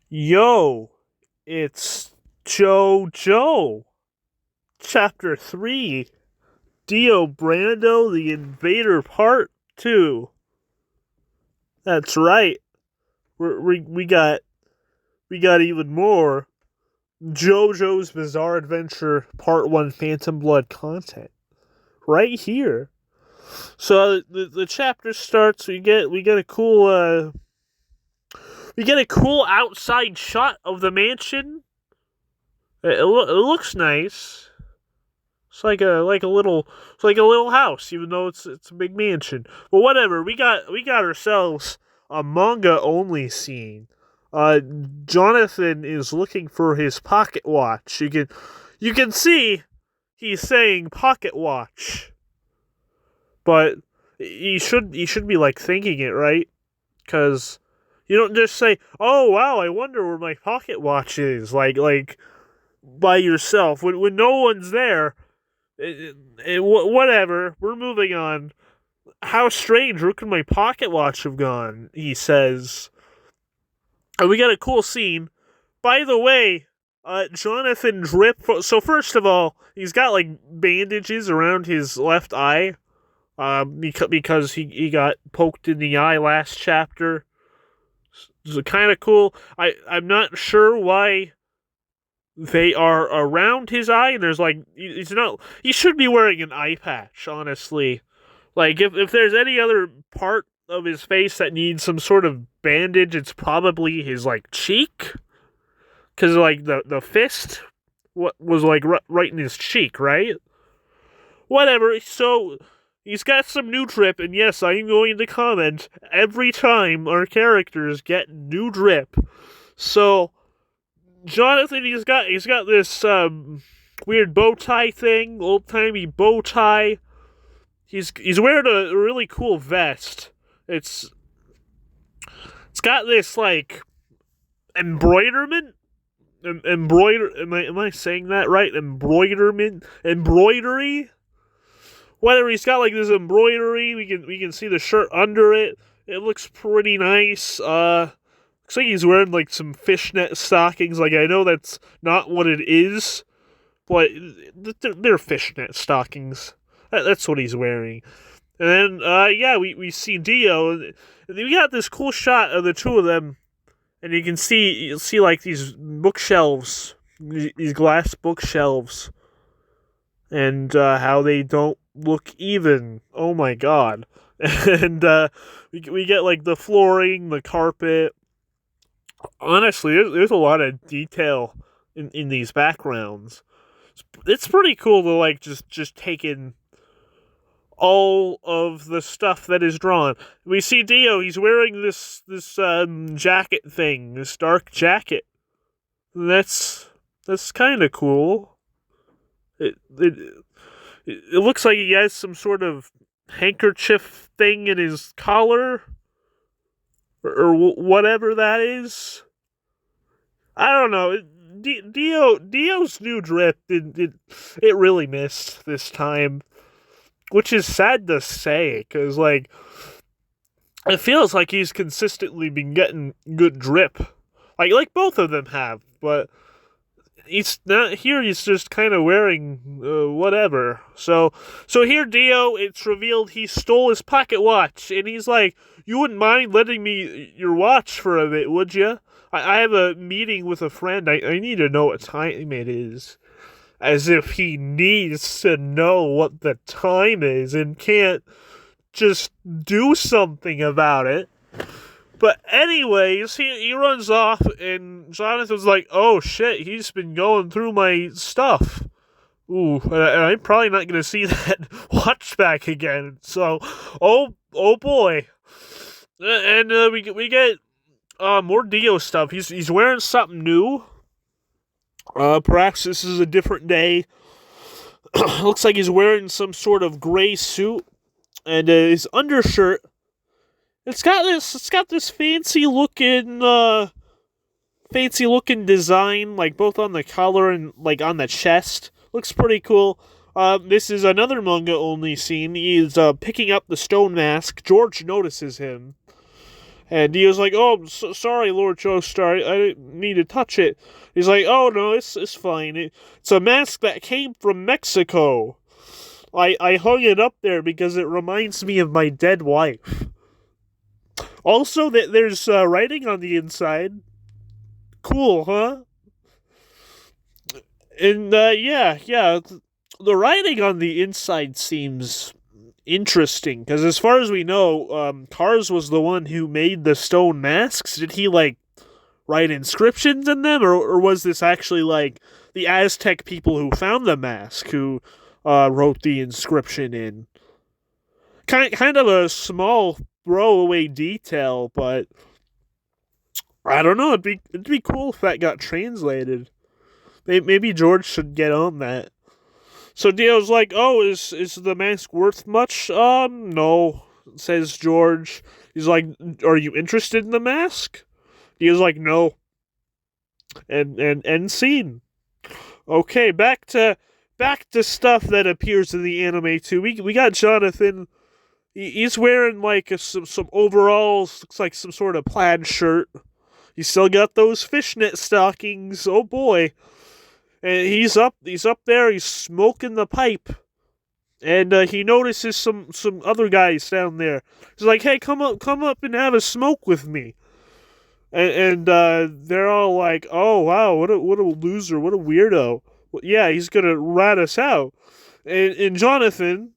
Yo, it's JoJo. Chapter 3. Dio Brando, the Invader Part 2. That's right. We got even more JoJo's Bizarre Adventure Part 1 Phantom Blood content right here. So the chapter starts, we get a cool outside shot of the mansion. It looks nice. It's like a little house, even though it's a big mansion. But whatever, we got ourselves a manga only scene. Jonathan is looking for his pocket watch. You can see he's saying pocket watch, but he should be like thinking it, right? Because you don't just say, "Oh wow, I wonder where my pocket watch is," like by yourself when no one's there. Whatever. We're moving on. How strange. Where could my pocket watch have gone? He says. And we got a cool scene. By the way, Jonathan Drip. So first of all, he's got like bandages around his left eye. Because he got poked in the eye last chapter. It's kind of cool. I'm not sure why they are around his eye, and there's like he's not. He should be wearing an eye patch, honestly. Like if there's any other part of his face that needs some sort of bandage, it's probably his like cheek, because like the fist what was like right in his cheek, right? Whatever. So he's got some new drip, and yes, I am going to comment every time our characters get new drip. So Jonathan, he's got this weird bow tie thing, old timey bow tie. He's wearing a really cool vest. It's got this like embroiderment. Embroider. Am I saying that right? Embroidery. Whatever. He's got like this embroidery. We can see the shirt under it. It looks pretty nice. Looks like he's wearing like some fishnet stockings. Like I know that's not what it is, but they're fishnet stockings. That's what he's wearing. And then yeah, we see Dio, and we got this cool shot of the two of them, and you'll see like these bookshelves, these glass bookshelves, and how they don't look even. Oh my god! And we get like the flooring, the carpet. Honestly, there's a lot of detail in these backgrounds. It's pretty cool to like just take in all of the stuff that is drawn. We see Dio. He's wearing this jacket thing, this dark jacket. That's kind of cool. It looks like he has some sort of handkerchief thing in his collar, or whatever that is. I don't know. Dio's new drip it really missed this time, which is sad to say, because like it feels like he's consistently been getting good drip, like both of them have, but he's not here. He's just kind of wearing whatever. So here, Dio. It's revealed he stole his pocket watch, and he's like, "You wouldn't mind lending me your watch for a bit, would you? I have a meeting with a friend. I need to know what time it is." As if he needs to know what the time is and can't just do something about it. But anyways, he runs off, and Jonathan's like, "Oh shit, he's been going through my stuff. Ooh, and I'm probably not gonna see that watch back again." So, oh boy, and we get more Dio stuff. He's wearing something new. Perhaps this is a different day. Looks like he's wearing some sort of gray suit, and his undershirt. It's got this fancy looking design, like both on the collar and like on the chest. Looks pretty cool. This is another manga only scene. He's picking up the stone mask. George notices him, And Dio's like, "Oh, I'm sorry, Lord Joestar, I didn't mean to touch it." He's like, "Oh no, it's fine. It's a mask that came from Mexico. I hung it up there because it reminds me of my dead wife. Also, that there's writing on the inside. Cool, huh?" And yeah, the writing on the inside seems interesting because, as far as we know, Cars was the one who made the stone masks. Did he like write inscriptions in them, or was this actually like the Aztec people who found the mask who wrote the inscription in? Kind of a small throwaway detail, but I don't know. It'd be cool if that got translated. Maybe George should get on that. So Dio's like, "Oh, is the mask worth much?" No, says George. He's like, "Are you interested in the mask?" Dio's like, "No." And end scene. Okay, back to stuff that appears in the anime too. We got Jonathan. He's wearing like some overalls, looks like some sort of plaid shirt. He's still got those fishnet stockings. Oh boy. And he's up there, he's smoking the pipe. And he notices some other guys down there. He's like, "Hey, come up and have a smoke with me." And they're all like, "Oh wow, what a loser, what a weirdo." Well, yeah, he's gonna rat us out. And Jonathan,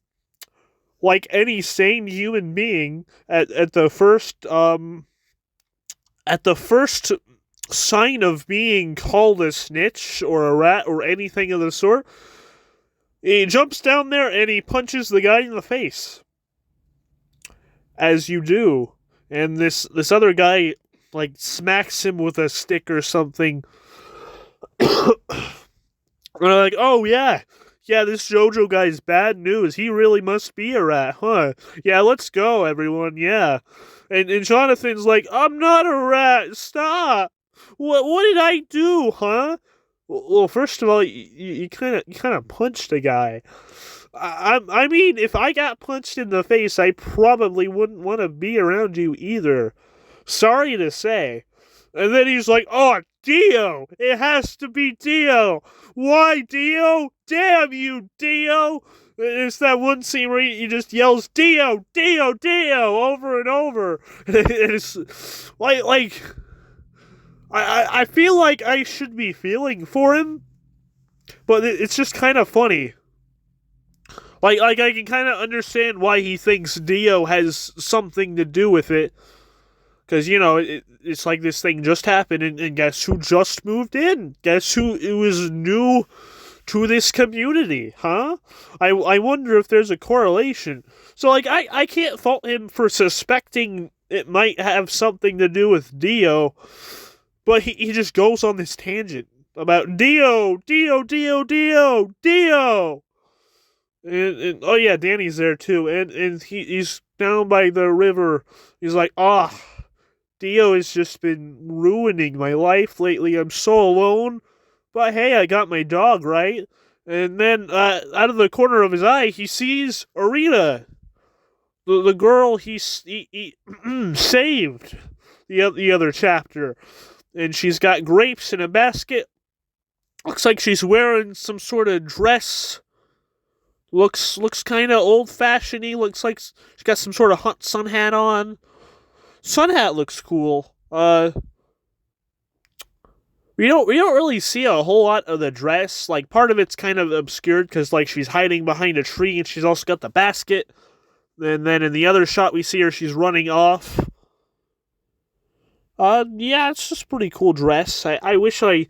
like any sane human being, at the first sign of being called a snitch or a rat or anything of the sort, he jumps down there and he punches the guy in the face. As you do. And this other guy like smacks him with a stick or something. And they're like, "Oh yeah, this JoJo guy's bad news. He really must be a rat, huh? Yeah, let's go, everyone, yeah." And Jonathan's like, "I'm not a rat, stop. What did I do, huh?" Well, first of all, you kind of punched a guy. I mean, if I got punched in the face, I probably wouldn't want to be around you either. Sorry to say. And then he's like, "Oh, Dio! It has to be Dio! Why, Dio? Damn you, Dio!" It's that one scene where he just yells, "Dio! Dio! Dio!" over and over. It's like I feel like I should be feeling for him, but it's just kind of funny. Like I can kind of understand why he thinks Dio has something to do with it. Because, it's like this thing just happened, and guess who just moved in? Guess who it was new to this community, huh? I wonder if there's a correlation. So, like, I can't fault him for suspecting it might have something to do with Dio, but he just goes on this tangent about Dio, Dio, Dio, Dio, Dio! And oh yeah, Danny's there too, and he's down by the river. He's like, "Ah, Dio has just been ruining my life lately. I'm so alone. But hey, I got my dog, right?" And then, out of the corner of his eye, he sees Arita, the girl he saved the other chapter. And she's got grapes in a basket. Looks like she's wearing some sort of dress. Looks kind of old-fashioned-y. Looks like she's got some sort of sun hat on. Sun hat looks cool. We don't really see a whole lot of the dress. Like, part of it's kind of obscured because like she's hiding behind a tree and she's also got the basket. And then in the other shot we see her, she's running off. Yeah, it's just a pretty cool dress. I wish I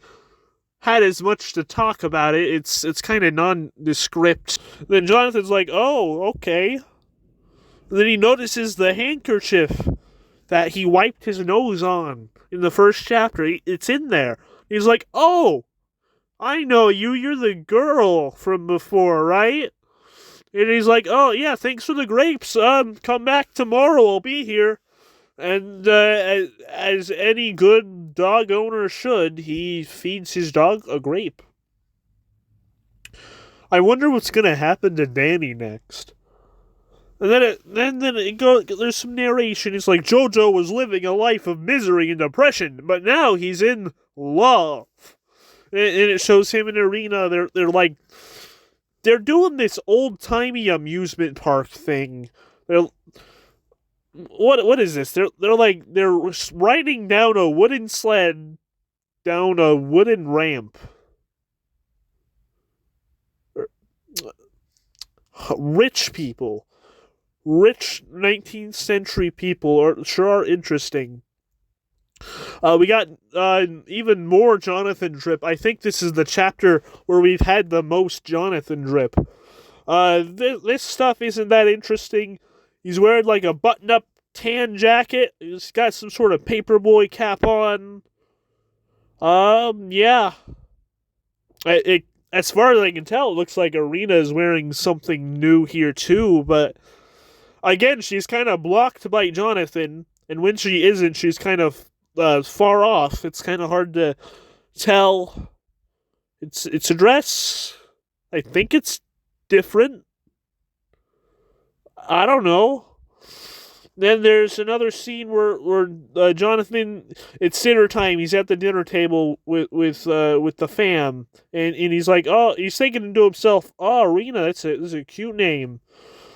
had as much to talk about it. It's kind of nondescript. Then Jonathan's like, "Oh, okay." And then he notices the handkerchief that he wiped his nose on in the first chapter. It's in there. He's like, "Oh, I know you. You're the girl from before, right?" And he's like, "Oh, yeah, thanks for the grapes. Come back tomorrow. I'll be here." And as any good dog owner should, he feeds his dog a grape. I wonder what's going to happen to Danny next. And then it go. There's some narration. It's like JoJo was living a life of misery and depression, but now he's in love. And it shows him in arena. They're doing this old timey amusement park thing. What is this? They're riding down a wooden sled down a wooden ramp. Rich people. Rich 19th century people are interesting. We got even more Jonathan drip. I think this is the chapter where we've had the most Jonathan drip. This stuff isn't that interesting. He's wearing like a button-up tan jacket. He's got some sort of paperboy cap on. Yeah. As far as I can tell, it looks like Arena is wearing something new here too, but again, she's kind of blocked by Jonathan, and when she isn't, she's kind of far off. It's kind of hard to tell. It's a dress. I think it's different. I don't know. Then there's another scene where Jonathan, it's dinner time. He's at the dinner table with the fam, and he's like, oh, he's thinking to himself, oh, Arena, that's a cute name.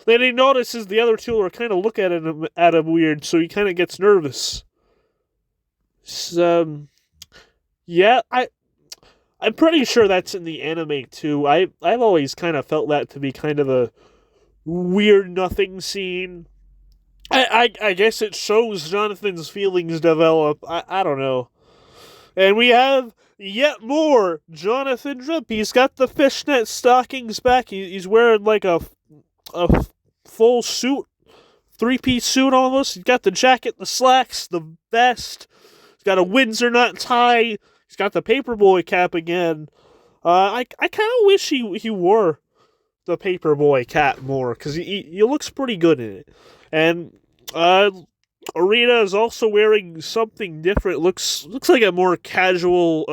Then he notices the other two are kind of looking at him weird, so he kind of gets nervous. Yeah, I'm pretty sure that's in the anime too. I've always kind of felt that to be kind of a weird nothing scene. I guess it shows Jonathan's feelings develop. I don't know. And we have yet more Jonathan drip. He's got the fishnet stockings back. He's wearing like a full suit, 3-piece suit almost. He's got the jacket, the slacks, the vest. He's got a Windsor knot tie. He's got the paperboy cap again. I kind of wish he wore the paperboy cap more, because he looks pretty good in it. And Arena is also wearing something different. Looks like a more casual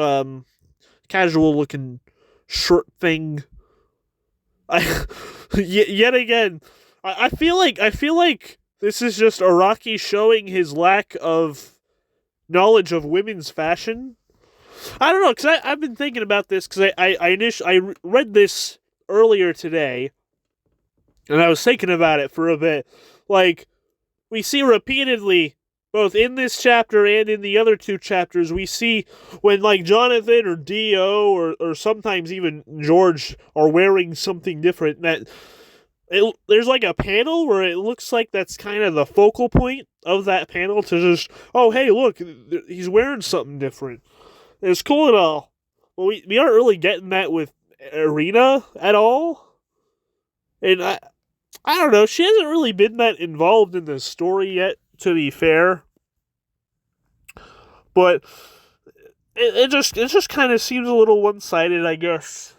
looking shirt thing. Yet again, I feel like this is just Araki showing his lack of knowledge of women's fashion. I don't know, because I've been thinking about this, because I read this earlier today, and I was thinking about it for a bit. Like, we see repeatedly, both in this chapter and in the other two chapters, we see when, like, Jonathan or Dio or sometimes even George are wearing something different, that there's like a panel where it looks like that's kind of the focal point of that panel, to just, oh, hey, look, he's wearing something different. It's cool and all. Well, we aren't really getting that with Arena at all. And I don't know, she hasn't really been that involved in the story yet, to be fair. But it just kind of seems a little one-sided, I guess.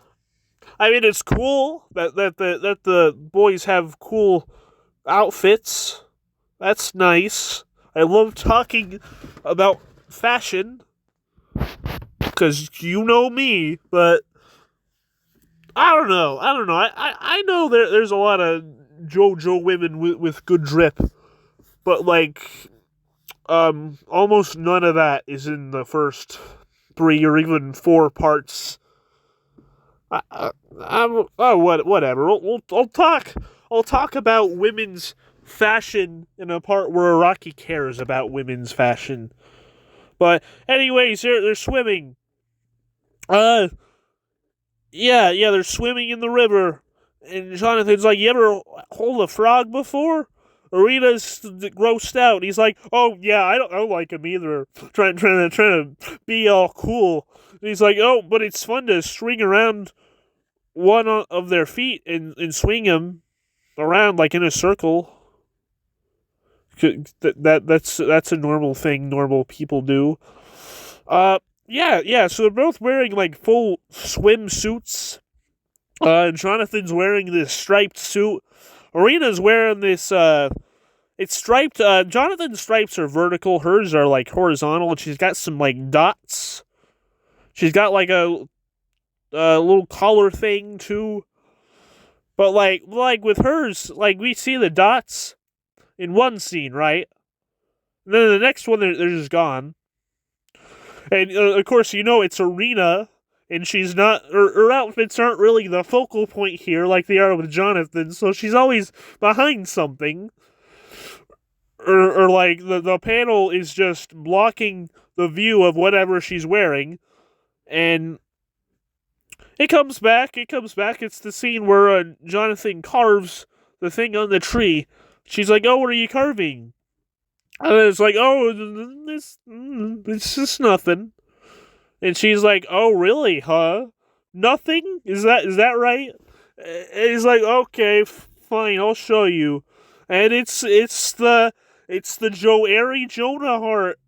I mean, it's cool that the boys have cool outfits. That's nice. I love talking about fashion, because you know me, but I don't know. I know there's a lot of JoJo women with good drip, but like, almost none of that is in the first 3 or even 4 parts. Whatever. I'll talk about women's fashion in a part where Araki cares about women's fashion. But anyways, they're swimming. Yeah, they're swimming in the river, and Jonathan's like, "You ever hold a frog before?" Arena's grossed out. He's like, "Oh yeah, I don't like him either." Trying to be all cool. And he's like, "Oh, but it's fun to swing around one of their feet and swing him around like in a circle. That's a normal thing normal people do." Yeah, so they're both wearing, like, full swimsuits. Jonathan's wearing this striped suit. Arena's wearing this, it's striped. Jonathan's stripes are vertical. Hers are, like, horizontal, and she's got some, like, dots. She's got, like, a little collar thing, too. But like with hers, like we see the dots in one scene, right? And then the next one, they're just gone. And of course, it's Arena, and she's not. Her outfits aren't really the focal point here, like they are with Jonathan. So she's always behind something, or like the panel is just blocking the view of whatever she's wearing, and it comes back. It's the scene where Jonathan carves the thing on the tree. She's like, "Oh, what are you carving?" And it's like, "Oh, it's just nothing." And she's like, "Oh, really, huh? Nothing? Is that right?" And he's like, "Okay, fine, I'll show you." And it's the Joeri Jonah heart.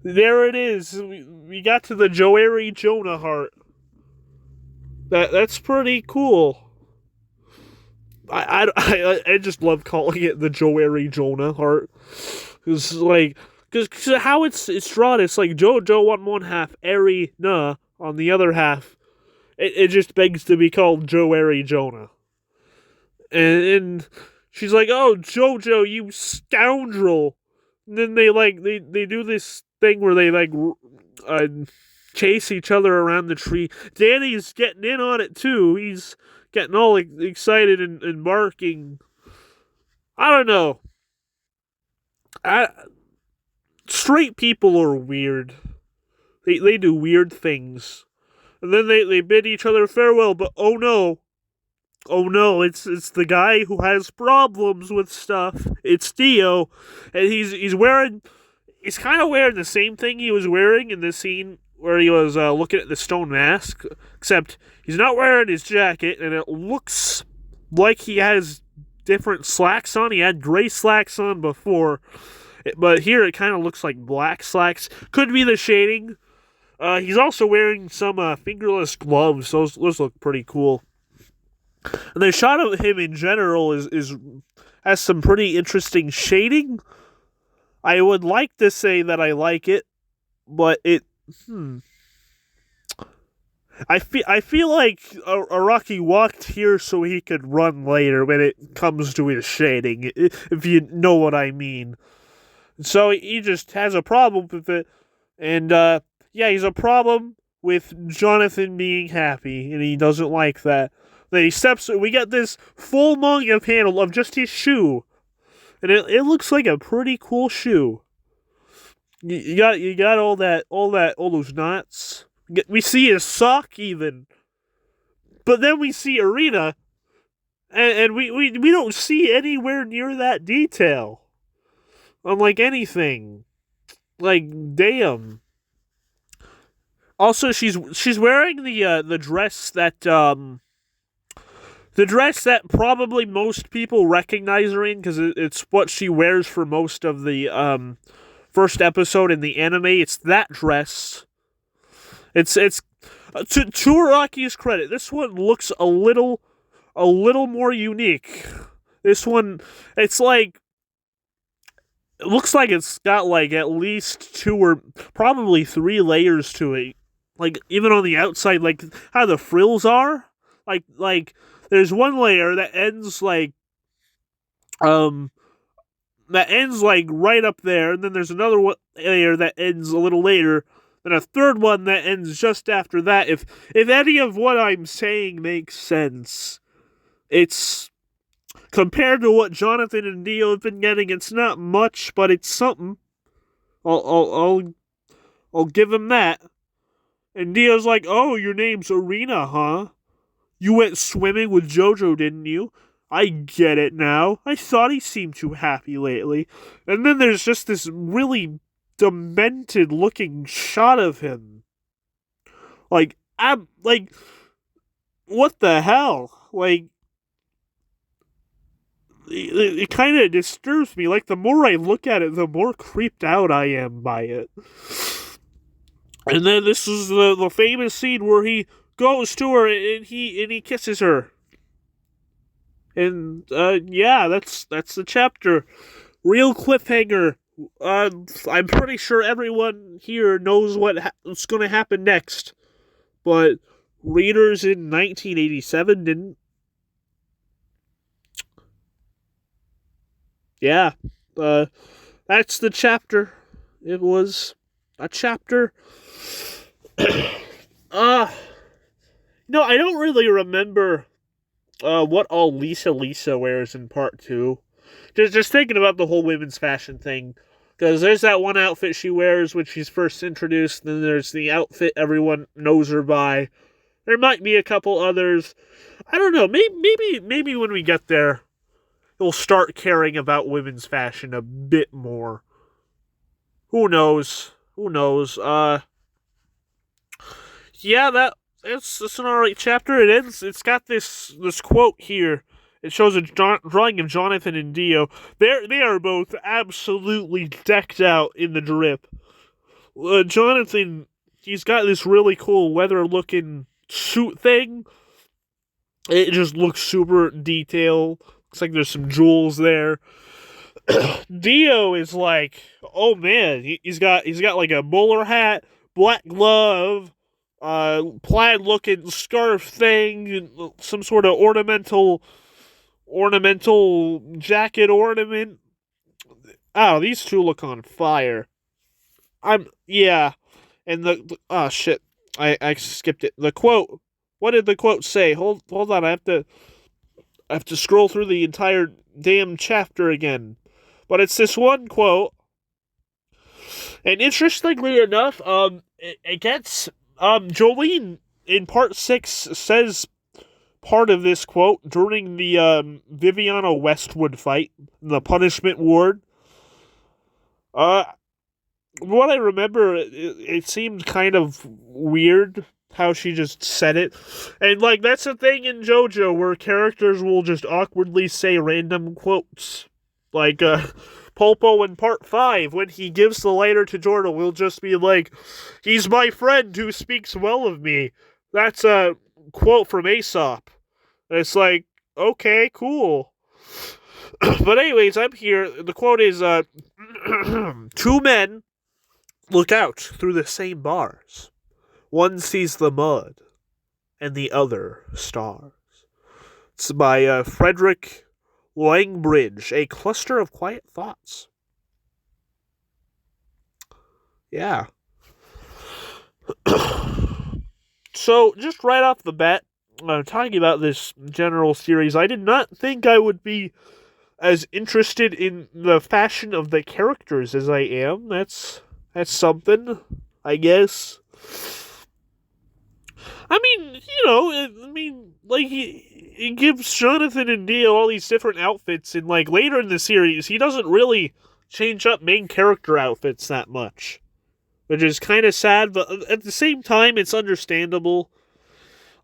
There it is. We got to the Joeri Jonah heart. That's pretty cool. I just love calling it the Joeri Jonah heart. Because how it's drawn, it's like JoJo on one half, Eri Na on the other half. It just begs to be called Joeri Jonah. And she's like, "Oh, JoJo, you scoundrel!" And then they do this thing where they chase each other around the tree. Danny's getting in on it too. He's getting all excited and barking. I don't know. Straight people are weird. They do weird things. And then they bid each other farewell, but oh no, it's the guy who has problems with stuff. It's Dio, and he's kind of wearing the same thing he was wearing in the scene where he was looking at the stone mask, except he's not wearing his jacket, and it looks like he has different slacks on. He had gray slacks on before, but here it kind of looks like black slacks. Could be the shading. He's also wearing some fingerless gloves. Those look pretty cool. And the shot of him in general has some pretty interesting shading. I would like to say that I like it, but I feel like Araki walked here so he could run later when it comes to his shading, if you know what I mean. So he just has a problem with it, and he's a problem with Jonathan being happy, and he doesn't like that. Then we get this full manga panel of just his shoe, and it looks like a pretty cool shoe. You got all those knots. We see his sock even, but then we see Arena, and we don't see anywhere near that detail. Unlike anything, like damn. Also, she's wearing the dress that probably most people recognize her in, because it's what she wears for most of the first episode in the anime. It's that dress. It's to Araki's credit, this one looks a little more unique. This one, it looks like it's got like at least 2 or probably 3 layers to it. Like even on the outside, like how the frills are. Like there's one layer that ends like right up there, and then there's another layer that ends a little later, then a third one that ends just after that. If any of what I'm saying makes sense, it's compared to what Jonathan and Dio have been getting, it's not much, but it's something. I'll give him that. And Dio's like, "Oh, your name's Arena, huh? You went swimming with JoJo, didn't you? I get it now. I thought he seemed too happy lately." And then there's just this really demented looking shot of him. Like, what the hell? Like, it kind of disturbs me. Like, the more I look at it, the more creeped out I am by it. And then this is the famous scene where he goes to her and he kisses her. And that's the chapter. Real cliffhanger. I'm pretty sure everyone here knows what's going to happen next, but readers in 1987 didn't. Yeah, that's the chapter. It was a chapter. uh, no, I don't really remember what all Lisa wears in part two. Just thinking about the whole women's fashion thing. Because there's that one outfit she wears when she's first introduced, then there's the outfit everyone knows her by. There might be a couple others. I don't know. Maybe when we get there, we'll start caring about women's fashion a bit more. Who knows? Who knows? Yeah, that's an alright chapter. It ends. It's got this quote here. It shows a drawing of Jonathan and Dio. They are both absolutely decked out in the drip. Jonathan, he's got this really cool leather-looking suit thing. It just looks super detailed. Looks like there's some jewels there. Dio is like, oh man, he's got like a bowler hat, black glove, plaid looking scarf thing, some sort of ornamental jacket ornament. Oh, these two look on fire. Yeah, and oh shit, I skipped it. The quote. What did the quote say? Hold on, I have to scroll through the entire damn chapter again. But it's this one quote. And interestingly enough, it gets Jolene in part 6 says part of this quote during the Viviana Westwood fight, the punishment ward. What I remember, it seemed kind of weird how she just said it. And, like, that's the thing in JoJo where characters will just awkwardly say random quotes. Like, Pulpo in part 5, when he gives the lighter to Jordan, will just be like, he's my friend who speaks well of me. That's a quote from Aesop. And it's like, okay, cool. But anyways, I'm here. The quote is, two men look out through the same bars. One sees the mud, and the other stars. It's by Frederick Langbridge, A Cluster of Quiet Thoughts. Yeah. So, just right off the bat, talking about this general series, I did not think I would be as interested in the fashion of the characters as I am. That's something, I guess. I mean, like, he gives Jonathan and Dio all these different outfits, and, like, later in the series, he doesn't really change up main character outfits that much. Which is kind of sad, but at the same time, it's understandable.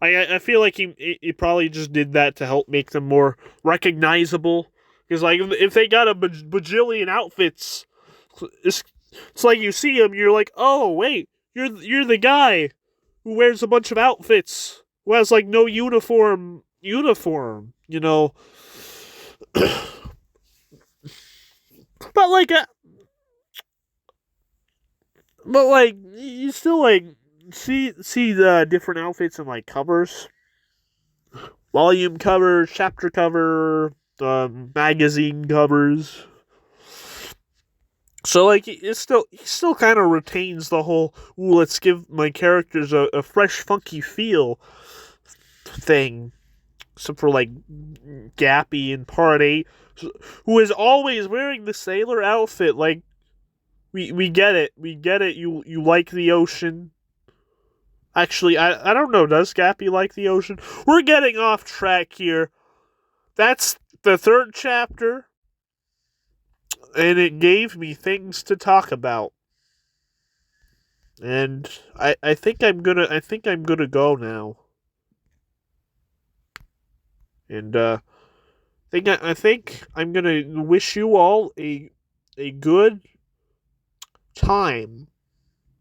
I feel like he probably just did that to help make them more recognizable. Because, like, if they got a bajillion outfits, it's like you see him, you're like, oh, wait, you're the guy who wears a bunch of outfits, who has, like, no uniform, you know. But, like, you still, like, see the different outfits in, like, covers. Volume cover, chapter cover, magazine covers. So, like, he still kind of retains the whole, ooh, let's give my characters a fresh, funky feel thing. Except for, like, Gappy in part 8, who is always wearing the sailor outfit. Like, we get it. We get it. You like the ocean. Actually, I don't know. Does Gappy like the ocean? We're getting off track here. That's the third chapter. And it gave me things to talk about. And I think I'm gonna go now. And I think I'm gonna wish you all a good time